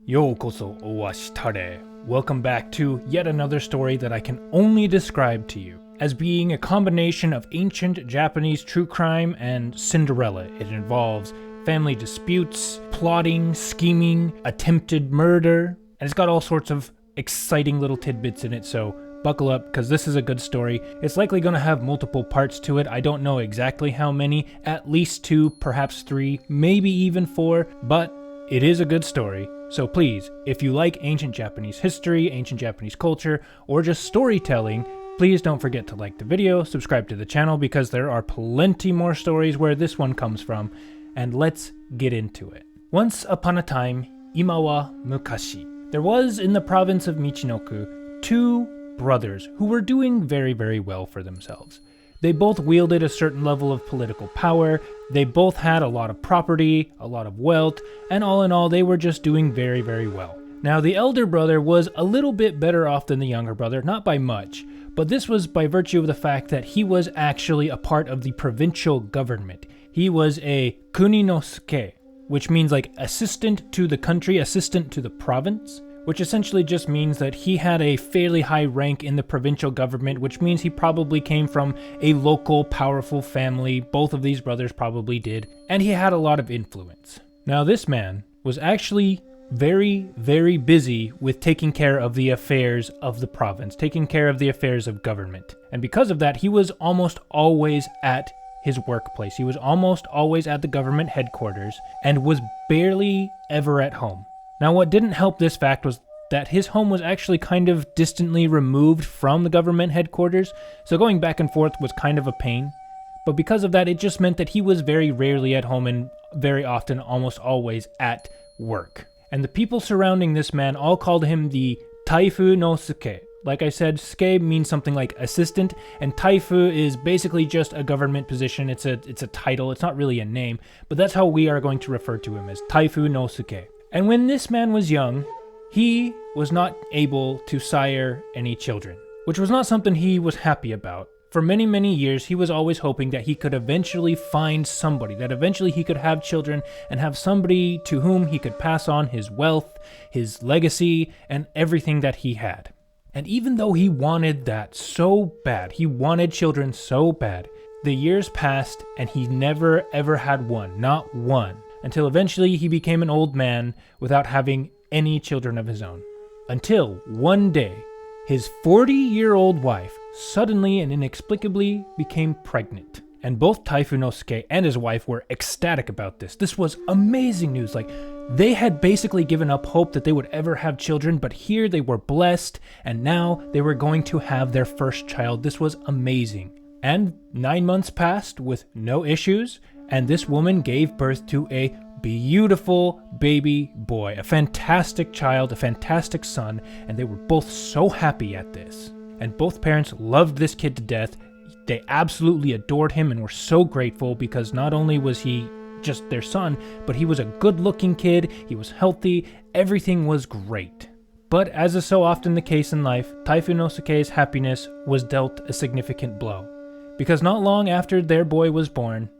Yokoso owashitare. Welcome back to yet another story that I can only describe to you as being a combination of ancient Japanese true crime and Cinderella. It involves family disputes, plotting, scheming, attempted murder, and it's got all sorts of exciting little tidbits in it, so buckle up because this is a good story. It's likely going to have multiple parts to it. I don't know exactly how many, at least 2, perhaps 3, maybe even 4, but it is a good story. So please, if you like ancient Japanese history, ancient Japanese culture, or just storytelling, please don't forget to like the video, subscribe to the channel because there are plenty more stories where this one comes from, and let's get into it. Once upon a time, imawa mukashi, there was in the province of Michinoku 2 brothers who were doing very, very well for themselves. They both wielded a certain level of political power, they both had a lot of property, a lot of wealth, and all in all they were just doing very, very well. Now the elder brother was a little bit better off than the younger brother, not by much, but this was by virtue of the fact that he was actually a part of the provincial government. He was a kuninosuke, which means like assistant to the country, assistant to the province, which essentially just means that he had a fairly high rank in the provincial government, which means he probably came from a local, powerful family. Both of these brothers probably did, and he had a lot of influence. Now, this man was actually very, very busy with taking care of the affairs of the province, taking care of the affairs of government. And because of that, he was almost always at his workplace. He was almost always at the government headquarters and was barely ever at home. Now, what didn't help this fact was that his home was actually kind of distantly removed from the government headquarters, so going back and forth was kind of a pain. But because of that, it just meant that he was very rarely at home and very often, almost always, at work. And the people surrounding this man all called him the Taifu no Suke. Like I said, Suke means something like assistant, and Taifu is basically just a government position. It's a title, it's not really a name, but that's how we are going to refer to him, as Taifu no Suke. And when this man was young, he was not able to sire any children, which was not something he was happy about. For many, many years, he was always hoping that he could eventually find somebody, that eventually he could have children and have somebody to whom he could pass on his wealth, his legacy, and everything that he had. And even though he wanted that so bad, he wanted children so bad, the years passed and he never ever had one, not one. Until eventually he became an old man without having any children of his own. Until one day, his 40-year-old wife suddenly and inexplicably became pregnant. And both Taifu no Suke and his wife were ecstatic about this. This was amazing news. Like, they had basically given up hope that they would ever have children, but here they were blessed, and now they were going to have their first child. This was amazing. And 9 months passed with no issues, and this woman gave birth to a beautiful baby boy, a fantastic child, a fantastic son, and they were both so happy at this. And both parents loved this kid to death. They absolutely adored him and were so grateful because not only was he just their son, but he was a good-looking kid, he was healthy, everything was great. But as is so often the case in life, Taifu no Suke's happiness was dealt a significant blow. Because not long after their boy was born,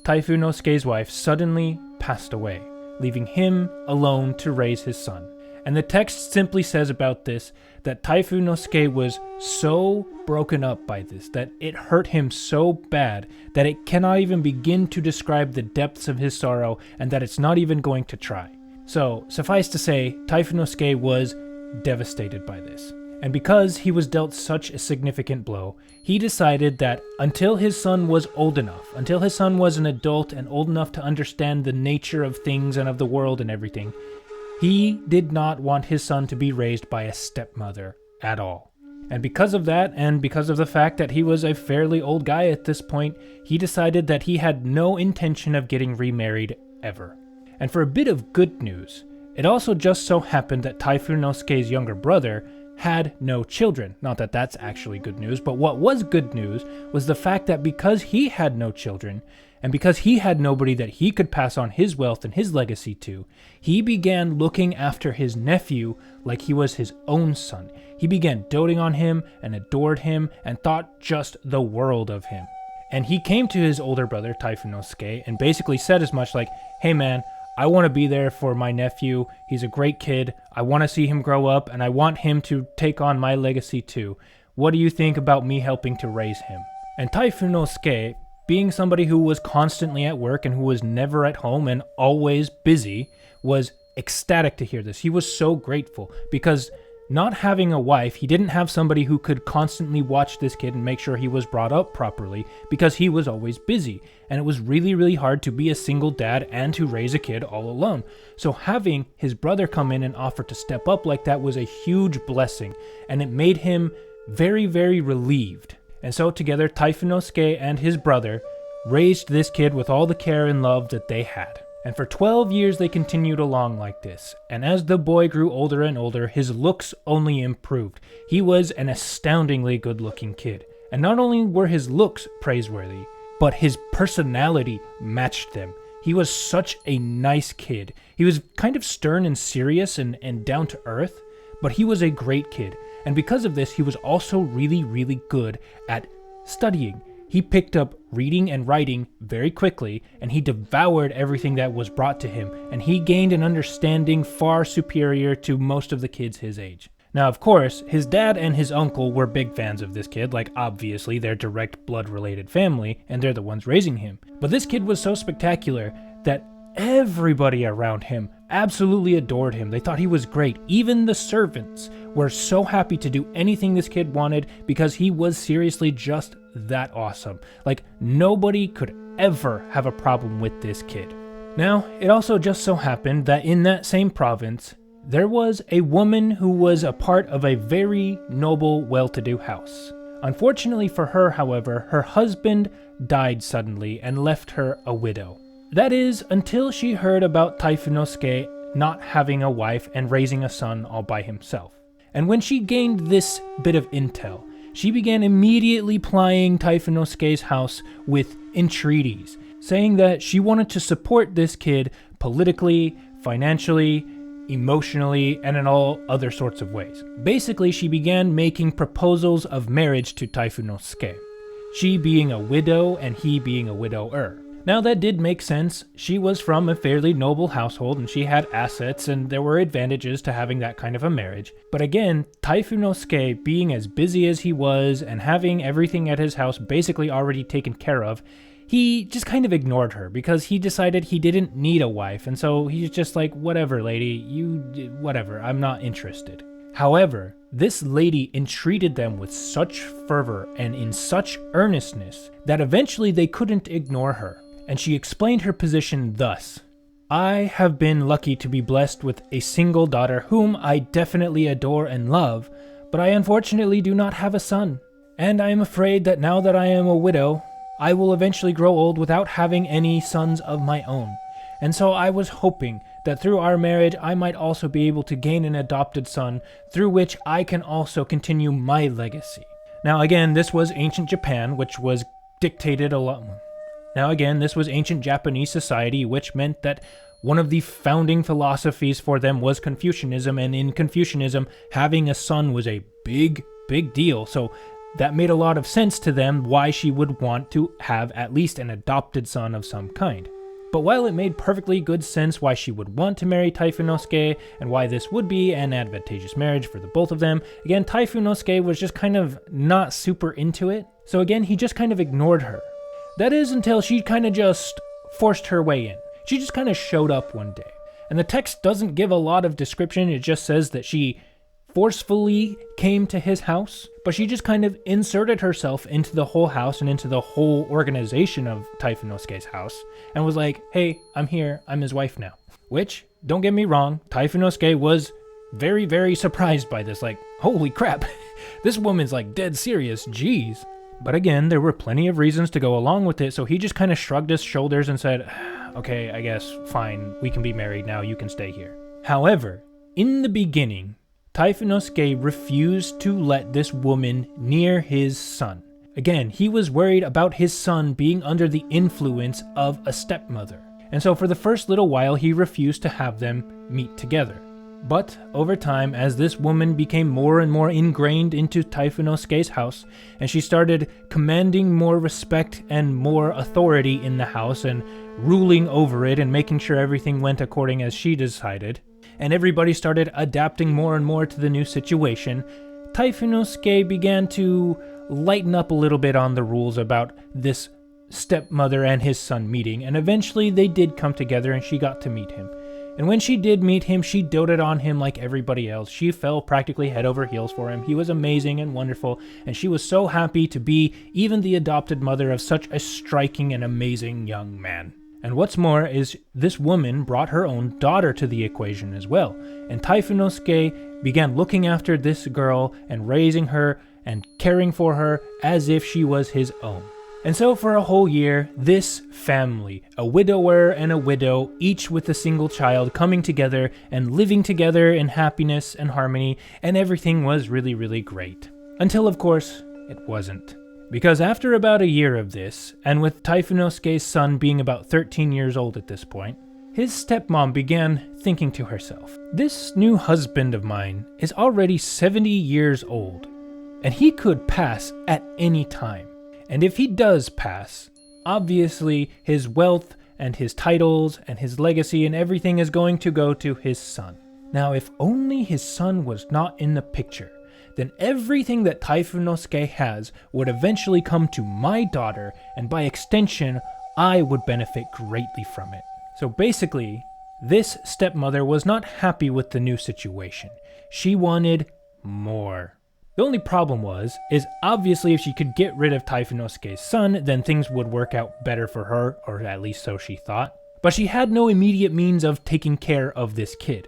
Taifu no Suke's wife suddenly passed away, leaving him alone to raise his son. And the text simply says about this that Taifu no Suke was so broken up by this, that it hurt him so bad that it cannot even begin to describe the depths of his sorrow, and that it's not even going to try. So, suffice to say, Taifu no Suke was devastated by this. And because he was dealt such a significant blow, he decided that until his son was old enough, until his son was an adult and old enough to understand the nature of things and of the world and everything, he did not want his son to be raised by a stepmother at all. And because of that, and because of the fact that he was a fairly old guy at this point, he decided that he had no intention of getting remarried ever. And for a bit of good news, it also just so happened that Taifu no Suke's younger brother had no children. Not that that's actually good news, but what was good news was the fact that because he had no children, and because he had nobody that he could pass on his wealth and his legacy to, he began looking after his nephew like he was his own son. He began doting on him and adored him and thought just the world of him. And he came to his older brother, Taifu no Suke, and basically said as much like, "Hey man, I want to be there for my nephew. He's a great kid. I want to see him grow up, and I want him to take on my legacy too. What do you think about me helping to raise him? And Taifunosuke, being somebody who was constantly at work and who was never at home and always busy, was ecstatic to hear this. He was so grateful because not having a wife, he didn't have somebody who could constantly watch this kid and make sure he was brought up properly because he was always busy. And it was really, really hard to be a single dad and to raise a kid all alone. So having his brother come in and offer to step up like that was a huge blessing, and it made him very, very relieved. And so together, Taifunosuke and his brother raised this kid with all the care and love that they had. And for 12 years they continued along like this, and as the boy grew older and older, his looks only improved. He was an astoundingly good-looking kid, and not only were his looks praiseworthy, but his personality matched them. He was such a nice kid. He was kind of stern and serious and down to earth, but he was a great kid, and because of this, he was also really, really good at studying. He picked up reading and writing very quickly, and he devoured everything that was brought to him, and he gained an understanding far superior to most of the kids his age. Now, of course, his dad and his uncle were big fans of this kid, like obviously they're direct blood-related family, and they're the ones raising him. But this kid was so spectacular that everybody around him absolutely adored him. They thought he was great. Even the servants were so happy to do anything this kid wanted because he was seriously just that awesome. Like, nobody could ever have a problem with this kid. Now, it also just so happened that in that same province, there was a woman who was a part of a very noble, well-to-do house. Unfortunately for her, however, her husband died suddenly and left her a widow. That is, until she heard about Taifunosuke not having a wife and raising a son all by himself. And when she gained this bit of intel, she began immediately plying Taifunosuke's house with entreaties, saying that she wanted to support this kid politically, financially, emotionally, and in all other sorts of ways. Basically, she began making proposals of marriage to Taifunosuke, she being a widow and he being a widower. Now that did make sense. She was from a fairly noble household and she had assets, and there were advantages to having that kind of a marriage. But again, Taifunosuke, being as busy as he was and having everything at his house basically already taken care of, he just kind of ignored her because he decided he didn't need a wife, and so he's just like, whatever lady, whatever, I'm not interested. However, this lady entreated them with such fervor and in such earnestness that eventually they couldn't ignore her. And she explained her position thus: I have been lucky to be blessed with a single daughter whom I definitely adore and love, but I unfortunately do not have a son. And I am afraid that now that I am a widow, I will eventually grow old without having any sons of my own. And so I was hoping that through our marriage I might also be able to gain an adopted son, through which I can also continue my legacy. Now again, this was ancient Japan, which was dictated a lot. Now again, this was ancient Japanese society, which meant that one of the founding philosophies for them was Confucianism, and in Confucianism, having a son was a big, big deal. So that made a lot of sense to them why she would want to have at least an adopted son of some kind. But while it made perfectly good sense why she would want to marry Taifunosuke and why this would be an advantageous marriage for the both of them, again, Taifunosuke was just kind of not super into it. So again, he just kind of ignored her. That is, until she kind of just forced her way in. She just kind of showed up one day. And the text doesn't give a lot of description, it just says that she forcefully came to his house, but she just kind of inserted herself into the whole house and into the whole organization of Taifunosuke's house, and was like, hey, I'm here, I'm his wife now. Which, don't get me wrong, Taifunosuke was very, very surprised by this, like, holy crap, this woman's like dead serious, jeez. But again, there were plenty of reasons to go along with it, so he just kind of shrugged his shoulders and said, okay, I guess, fine, we can be married now, you can stay here. However, in the beginning, Taifunosuke refused to let this woman near his son. Again, he was worried about his son being under the influence of a stepmother, and so for the first little while he refused to have them meet together. But over time, as this woman became more and more ingrained into Taifunosuke's house, and she started commanding more respect and more authority in the house, and ruling over it and making sure everything went according as she decided, and everybody started adapting more and more to the new situation, Taifunosuke began to lighten up a little bit on the rules about this stepmother and his son meeting, and eventually they did come together and she got to meet him. And when she did meet him, she doted on him like everybody else. She fell practically head over heels for him. He was amazing and wonderful, and she was so happy to be even the adopted mother of such a striking and amazing young man. And what's more is this woman brought her own daughter to the equation as well, and Taifunosuke began looking after this girl and raising her and caring for her as if she was his own. And so for a whole year, this family, a widower and a widow, each with a single child, coming together and living together in happiness and harmony, and everything was really, really great. Until, of course, it wasn't. Because after about a year of this, and with Taifunosuke's son being about 13 years old at this point, his stepmom began thinking to herself, this new husband of mine is already 70 years old, and he could pass at any time. And if he does pass, obviously his wealth and his titles and his legacy and everything is going to go to his son. Now, if only his son was not in the picture, then everything that Taifunosuke has would eventually come to my daughter, and by extension, I would benefit greatly from it. So basically, this stepmother was not happy with the new situation. She wanted more. The only problem is obviously if she could get rid of Taifunosuke's son, then things would work out better for her, or at least so she thought. But she had no immediate means of taking care of this kid.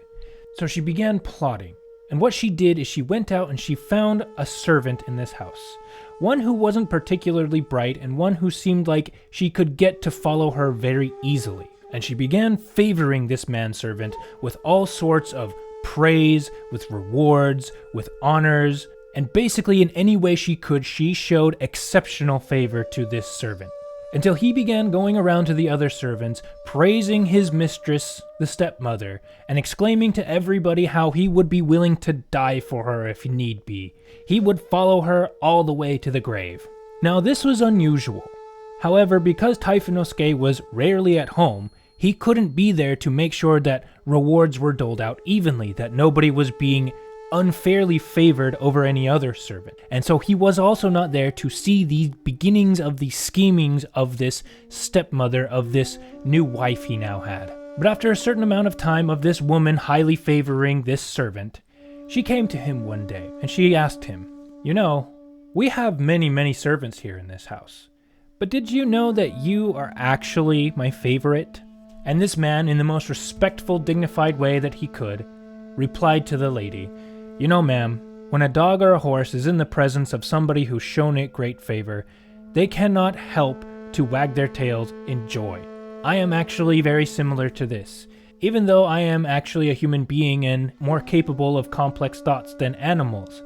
So she began plotting. And what she did is she went out and she found a servant in this house. One who wasn't particularly bright and one who seemed like she could get to follow her very easily. And she began favoring this manservant with all sorts of praise, with rewards, with honors, and basically in any way she could, she showed exceptional favor to this servant. Until he began going around to the other servants, praising his mistress, the stepmother, and exclaiming to everybody how he would be willing to die for her if need be. He would follow her all the way to the grave. Now this was unusual. However, because Taifunosuke was rarely at home, he couldn't be there to make sure that rewards were doled out evenly, that nobody was being unfairly favored over any other servant. And so he was also not there to see the beginnings of the schemings of this stepmother, of this new wife he now had. But after a certain amount of time of this woman highly favoring this servant, she came to him one day and she asked him, "You know, we have many servants here in this house, but did you know that you are actually my favorite?" And this man, in the most respectful, dignified way that he could, replied to the lady, "You know, ma'am, when a dog or a horse is in the presence of somebody who's shown it great favor, they cannot help to wag their tails in joy. I am actually very similar to this. Even though I am actually a human being and more capable of complex thoughts than animals,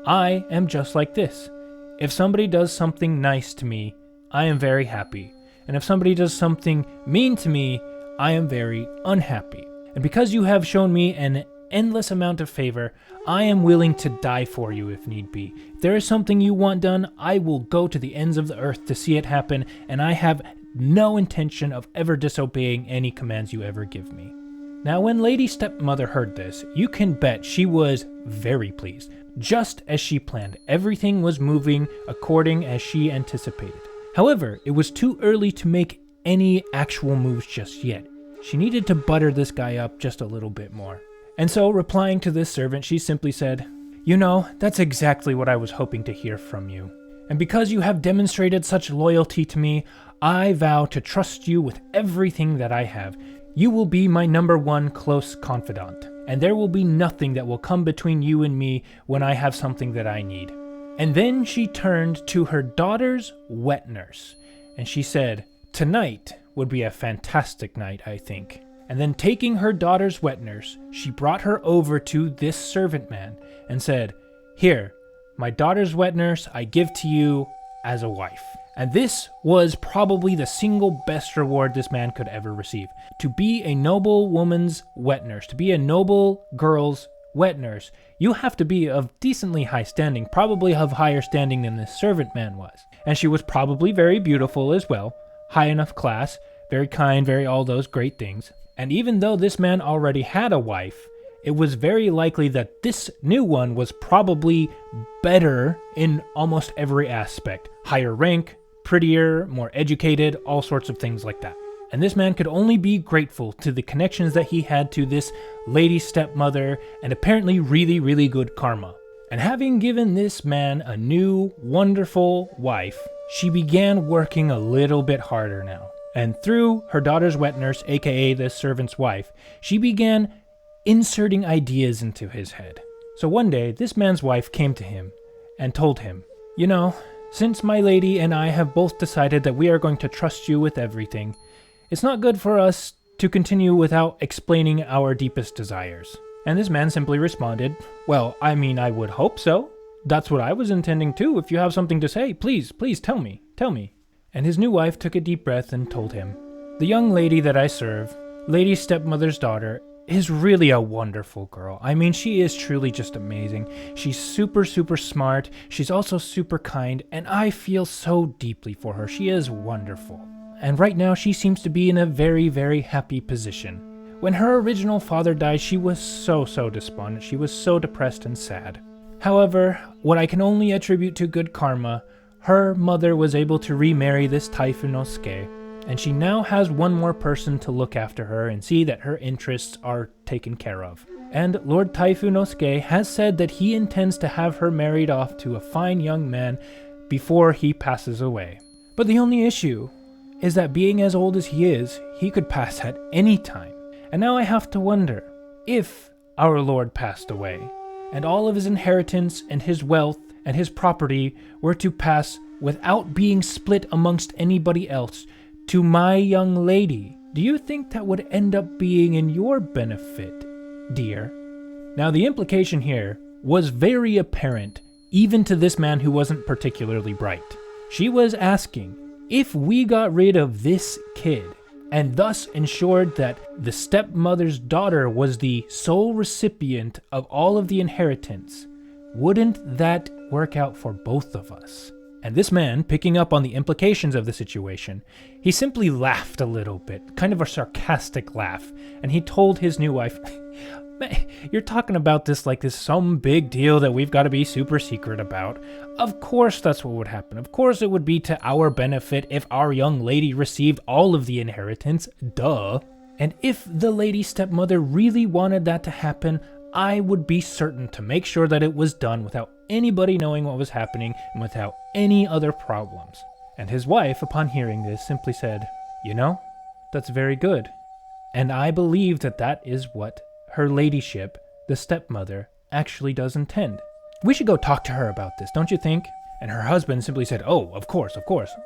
I am just like this. If somebody does something nice to me, I am very happy. And if somebody does something mean to me, I am very unhappy. And because you have shown me an endless amount of favor, I am willing to die for you if need be. If there is something you want done, I will go to the ends of the earth to see it happen, and I have no intention of ever disobeying any commands you ever give me." Now when Lady Stepmother heard this, you can bet she was very pleased. Just as she planned, everything was moving according as she anticipated. However, it was too early to make any actual moves just yet. She needed to butter this guy up just a little bit more. And so, replying to this servant, she simply said, "You know, that's exactly what I was hoping to hear from you. And because you have demonstrated such loyalty to me, I vow to trust you with everything that I have. You will be my #1 close confidant, and there will be nothing that will come between you and me when I have something that I need." And then she turned to her daughter's wet nurse, and she said, "Tonight would be a fantastic night, I think." And then taking her daughter's wet nurse, she brought her over to this servant man and said, "Here, my daughter's wet nurse I give to you as a wife." And this was probably the single best reward this man could ever receive. To be a noble woman's wet nurse, to be a noble girl's wet nurse, you have to be of decently high standing, probably of higher standing than this servant man was. And she was probably very beautiful as well, high enough class, very kind, very all those great things. And even though this man already had a wife, it was very likely that this new one was probably better in almost every aspect. Higher rank, prettier, more educated, all sorts of things like that. And this man could only be grateful to the connections that he had to this lady stepmother and apparently really, really good karma. And having given this man a new, wonderful wife, she began working a little bit harder now. And through her daughter's wet nurse, aka the servant's wife, she began inserting ideas into his head. So one day, this man's wife came to him and told him, "You know, since my lady and I have both decided that we are going to trust you with everything, it's not good for us to continue without explaining our deepest desires." And this man simply responded, "Well, I mean, I would hope so. That's what I was intending too. If you have something to say, please tell me. And his new wife took a deep breath and told him, "The young lady that I serve, Lady Stepmother's daughter, is really a wonderful girl. I mean, she is truly just amazing. She's super, super smart. She's also super kind, and I feel so deeply for her. She is wonderful. And right now, she seems to be in a very, very happy position. When her original father died, she was so despondent. She was so depressed and sad. However, what I can only attribute to good karma, her mother was able to remarry this Taifunosuke, and she now has one more person to look after her and see that her interests are taken care of. And Lord Taifunosuke has said that he intends to have her married off to a fine young man before he passes away. But the only issue is that being as old as he is, he could pass at any time. And now I have to wonder, if our Lord passed away, and all of his inheritance and his wealth and his property were to pass without being split amongst anybody else to my young lady, do you think that would end up being in your benefit, dear?" Now the implication here was very apparent, even to this man who wasn't particularly bright. She was asking, if we got rid of this kid, and thus ensured that the stepmother's daughter was the sole recipient of all of the inheritance, wouldn't that work out for both of us? And this man, picking up on the implications of the situation, he simply laughed a little bit, kind of a sarcastic laugh, and he told his new wife, "You're talking about this like this some big deal that we've got to be super secret about. Of course that's what would happen. Of course it would be to our benefit if our young lady received all of the inheritance, duh. And if the lady stepmother really wanted that to happen, I would be certain to make sure that it was done without anybody knowing what was happening and without any other problems." And his wife, upon hearing this, simply said, "You know, that's very good. And I believe that that is what her ladyship, the stepmother, actually does intend. We should go talk to her about this, don't you think?" And her husband simply said, "Oh, of course.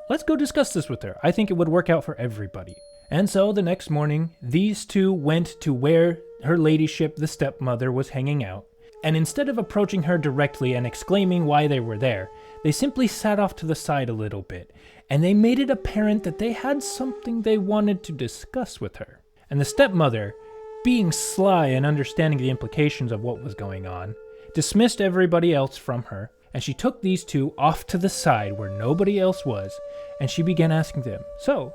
Let's go discuss this with her. I think it would work out for everybody." And so the next morning, these two went to where her ladyship, the stepmother, was hanging out. And instead of approaching her directly and exclaiming why they were there, they simply sat off to the side a little bit, and they made it apparent that they had something they wanted to discuss with her. And the stepmother, being sly and understanding the implications of what was going on, dismissed everybody else from her, and she took these two off to the side where nobody else was, and she began asking them, "So,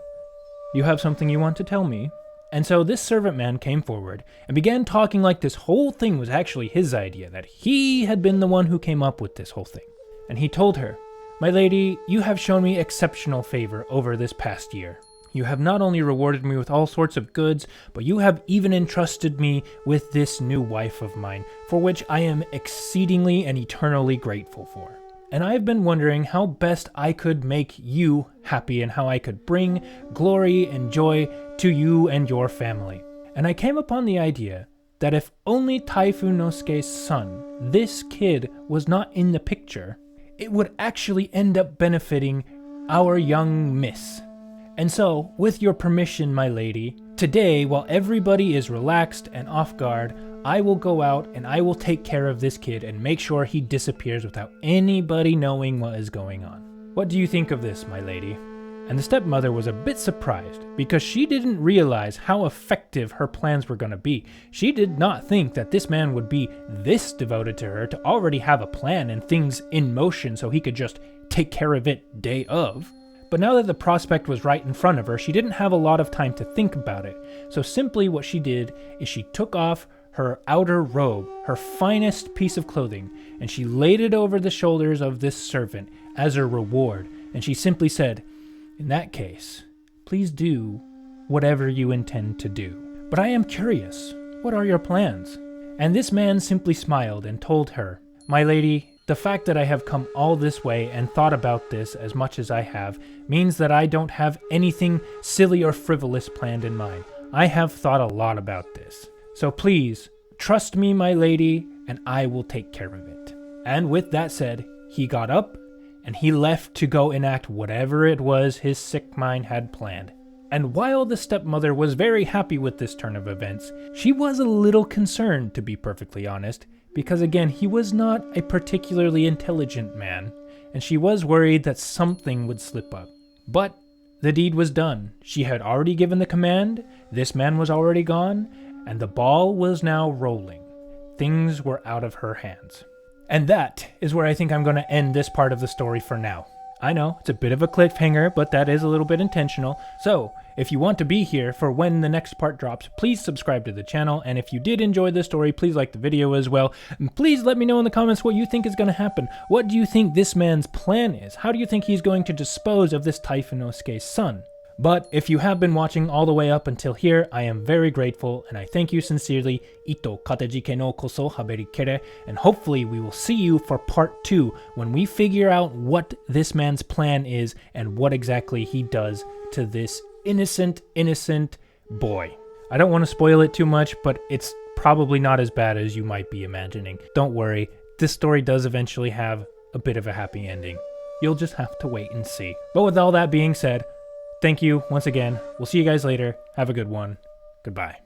you have something you want to tell me?" And so this servant man came forward and began talking like this whole thing was actually his idea, that he had been the one who came up with this whole thing. And he told her, "My lady, you have shown me exceptional favor over this past year. You have not only rewarded me with all sorts of goods, but you have even entrusted me with this new wife of mine, for which I am exceedingly and eternally grateful for. And I have been wondering how best I could make you happy and how I could bring glory and joy to you and your family. And I came upon the idea that if only Taifunosuke's son, this kid, was not in the picture, it would actually end up benefiting our young miss. And so, with your permission, my lady, today, while everybody is relaxed and off guard, I will go out and I will take care of this kid and make sure he disappears without anybody knowing what is going on. What do you think of this, my lady?" And the stepmother was a bit surprised because she didn't realize how effective her plans were going to be. She did not think that this man would be this devoted to her, to already have a plan and things in motion so he could just take care of it day of. But now that the prospect was right in front of her, she didn't have a lot of time to think about it. So simply what she did is she took off her outer robe, her finest piece of clothing, and she laid it over the shoulders of this servant as a reward. And she simply said, "In that case, please do whatever you intend to do. But I am curious, what are your plans?" And this man simply smiled and told her, "My lady, the fact that I have come all this way and thought about this as much as I have means that I don't have anything silly or frivolous planned in mind. I have thought a lot about this. So please, trust me, my lady, and I will take care of it." And with that said, he got up and he left to go enact whatever it was his sick mind had planned. And while the stepmother was very happy with this turn of events, she was a little concerned, to be perfectly honest, because again, he was not a particularly intelligent man, and she was worried that something would slip up. But the deed was done. She had already given the command, this man was already gone, and the ball was now rolling. Things were out of her hands. And that is where I think I'm going to end this part of the story for now. I know, it's a bit of a cliffhanger, but that is a little bit intentional. So, if you want to be here for when the next part drops, please subscribe to the channel, and if you did enjoy this story, please like the video as well. And please let me know in the comments what you think is going to happen. What do you think this man's plan is? How do you think he's going to dispose of this Taifun-no-suke's son? But if you have been watching all the way up until here, I am very grateful, and I thank you sincerely. Ito katejike no koso haberi kere, and hopefully we will see you for part 2 when we figure out what this man's plan is and what exactly he does to this innocent boy. I don't want to spoil it too much, but it's probably not as bad as you might be imagining. Don't worry, this story does eventually have a bit of a happy ending. You'll just have to wait and see. But with all that being said, thank you once again. We'll see you guys later. Have a good one. Goodbye.